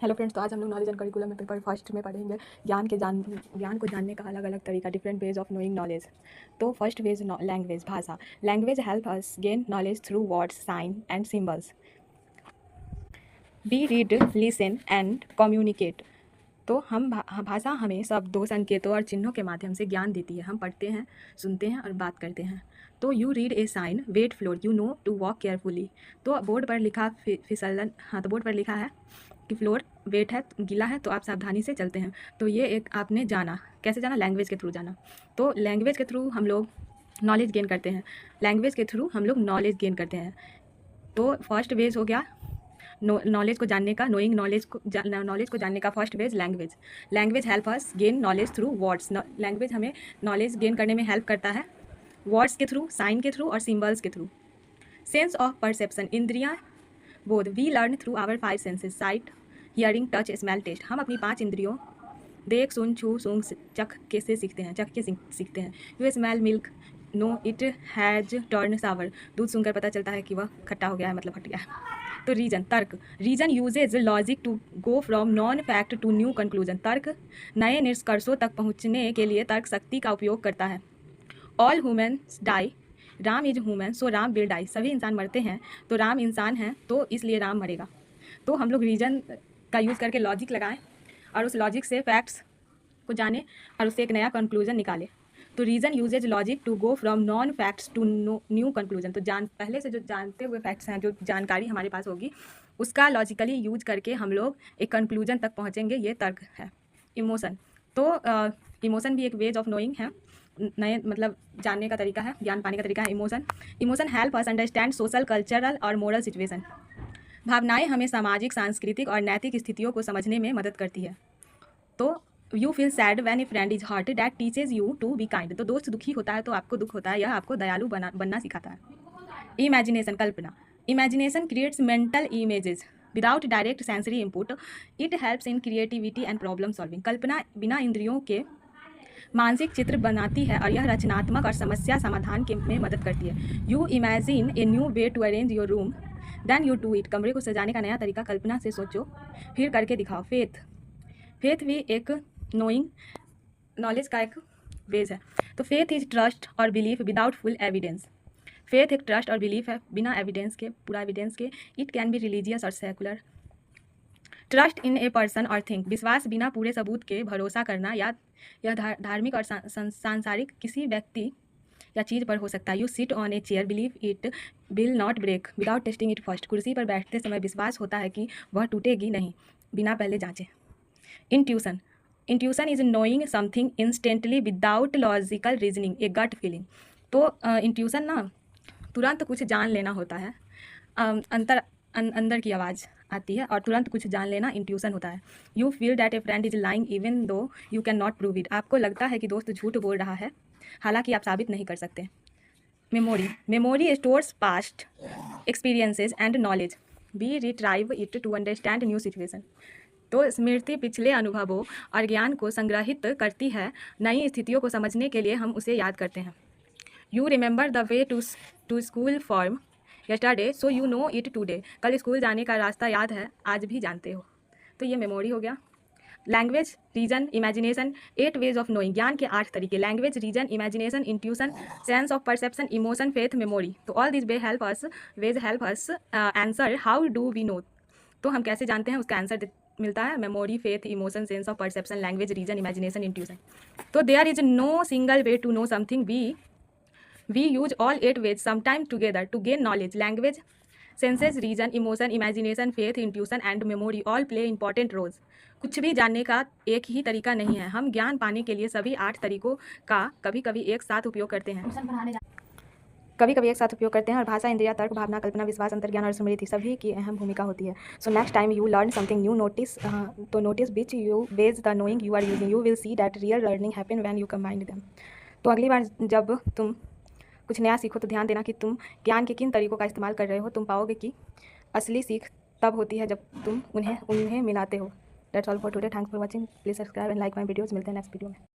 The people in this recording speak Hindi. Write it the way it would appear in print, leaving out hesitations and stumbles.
हेलो फ्रेंड्स, तो आज हम लोग नॉलेज एंड करिकुलम में पेपर फर्स्ट में पढ़ेंगे ज्ञान को जानने का अलग अलग तरीका, different ways of knowing knowledge. तो फर्स्ट वेज लैंग्वेज, भाषा। Language help us gain knowledge through words, sign and symbols. We read, listen and communicate. तो भाषा हमें शब्दों, संकेतों और चिन्हों के माध्यम से ज्ञान देती है। हम पढ़ते हैं, सुनते हैं और बात करते हैं। तो you read a sign, wet floor, you know to walk carefully. तो बोर्ड पर लिखा फिसलन, हाँ, तो बोर्ड पर लिखा है कि फ्लोर वेट है, गीला है, तो आप सावधानी से चलते हैं। तो ये एक आपने जाना। कैसे जाना? लैंग्वेज के थ्रू जाना। तो लैंग्वेज के थ्रू हम लोग नॉलेज गेन करते हैं। लैंग्वेज के थ्रू हम लोग नॉलेज गेन करते हैं। तो फर्स्ट वेज हो गया नॉलेज को जानने का, नोइंग नॉलेज को जानने का first ways language. Language help us gain knowledge through words. Language हमें नॉलेज गेन करने में हेल्प करता है वर्ड्स के थ्रू, साइन के थ्रू और सिम्बल्स के थ्रू। सेंस ऑफ परसेप्शन, इंद्रियां बोध। We learn through our 5 senses, sight, hearing, touch, smell, taste. हम अपनी 5 इंद्रियों देख, सुन, छू, सूंघ, चख के से सीखते हैं, चख के सीखते हैं। You smell milk, no it has turn sour. दूध सुनकर पता चलता है कि वह खट्टा हो गया है, मतलब फट गया है। तो रीजन, तर्क। Reason uses logic to go from known fact to new conclusion. तर्क नए निष्कर्षों तक पहुंचने के लिए तर्क शक्ति का उपयोग करता है। All humans die, Ram is human so Ram will die. सभी इंसान मरते हैं, तो राम इंसान है, तो इसलिए राम मरेगा। तो हम लोग रीजन का यूज़ करके लॉजिक लगाएं और उस लॉजिक से फैक्ट्स को जाने और उससे एक नया कंक्लूजन निकाले। तो reason uses logic to go from known facts to new conclusion. तो पहले से जो जानते हुए फैक्ट्स हैं, जो जानकारी हमारे पास होगी, उसका लॉजिकली यूज करके हम लोग एक कंक्लूजन तक पहुँचेंगे। ये तर्क है। इमोशन, तो इमोशन भी एक वेज ऑफ नोइंग है, नए मतलब जानने का तरीका है, ज्ञान पाने का तरीका है emotion. Emotion help us understand social, cultural और मोरल सिचुएशन। भावनाएं हमें सामाजिक, सांस्कृतिक और नैतिक स्थितियों को समझने में मदद करती है। तो you feel sad when a friend is hurt, that teaches you to be kind. तो दोस्त दुखी होता है तो आपको दुख होता है, यह आपको दयालु बनना सिखाता है। इमेजिनेशन, कल्पना। Imagination creates mental images without direct sensory input. It helps in creativity and problem solving. कल्पना बिना इंद्रियों के मानसिक चित्र बनाती है और यह रचनात्मक और समस्या समाधान में मदद करती है। You imagine a new way to arrange your room, then you do it. कमरे को सजाने का नया तरीका कल्पना से सोचो, फिर करके दिखाओ। फेथ भी एक नोइंग नॉलेज का एक वेज है। तो फेथ इज ट्रस्ट और belief without full evidence. Faith एक ट्रस्ट और बिलीफ है बिना एविडेंस के, पूरा एविडेंस के। इट कैन बी रिलीजियस और secular. Trust in a person और थिंग, विश्वास बिना पूरे सबूत के भरोसा करना, या यह धार्मिक और सांसारिक किसी व्यक्ति या चीज़ पर हो सकता है। You sit on a chair, believe it will not break without testing it first. कुर्सी पर बैठते समय विश्वास होता है कि वह टूटेगी नहीं, बिना पहले जांचे। Intuition, intuition is knowing something instantly without logical reasoning, a gut feeling. तो इंट्यूशन ना तुरंत कुछ जान लेना होता है, अंदर की आवाज़ आती है और तुरंत कुछ जान लेना इंट्यूशन होता है। You feel that A friend is lying even though you can not prove it. आपको लगता है कि दोस्त झूठ बोल रहा है, हालांकि आप साबित नहीं कर सकते। Memory, memory stores past experiences and knowledge. We retrieve it to understand new situation. तो स्मृति पिछले अनुभवों और ज्ञान को संग्रहित करती है, नई स्थितियों को समझने के लिए हम उसे याद करते हैं। You remember the way to school from yesterday so you know it today. कल स्कूल जाने का रास्ता याद है, आज भी जानते हो। तो ये मेमोरी हो गया। Language, reason, imagination, 8 ways of knowing. ज्ञान के 8 तरीके, language, reason, imagination, intuition, sense of perception, emotion, faith, memory. तो all this way help us answer how do we know. तो हम कैसे जानते हैं, उसका आंसर मिलता है memory, faith, emotion, sense of perception, language, reason, imagination, intuition. तो there is no single way to know something. We use all 8 ways sometime together to gain knowledge. Language, senses, reason, emotion, imagination, faith, intuition and memory all play important roles. कुछ भी जानने का एक ही तरीका नहीं है। हम ज्ञान पाने के लिए सभी 8 तरीकों का कभी कभी एक साथ उपयोग करते हैं और भाषा, इंद्रिया, तर्क, भावना, कल्पना, विश्वास, अंतर्ज्ञान और स्मृति सभी की अहम भूमिका होती है। So next time you learn something new, notice which you base the knowing you are using. You will see that real learning happen when you combine them. तो अगली बार जब तुम कुछ नया सीखो तो ध्यान देना कि तुम ज्ञान के किन तरीकों का इस्तेमाल कर रहे हो। तुम पाओगे कि असली सीख तब होती है जब तुम उन्हें मिलाते हो। That's all for today. Thanks for watching. Please subscribe and like my videos. मिलते हैं नेक्स्ट वीडियो में।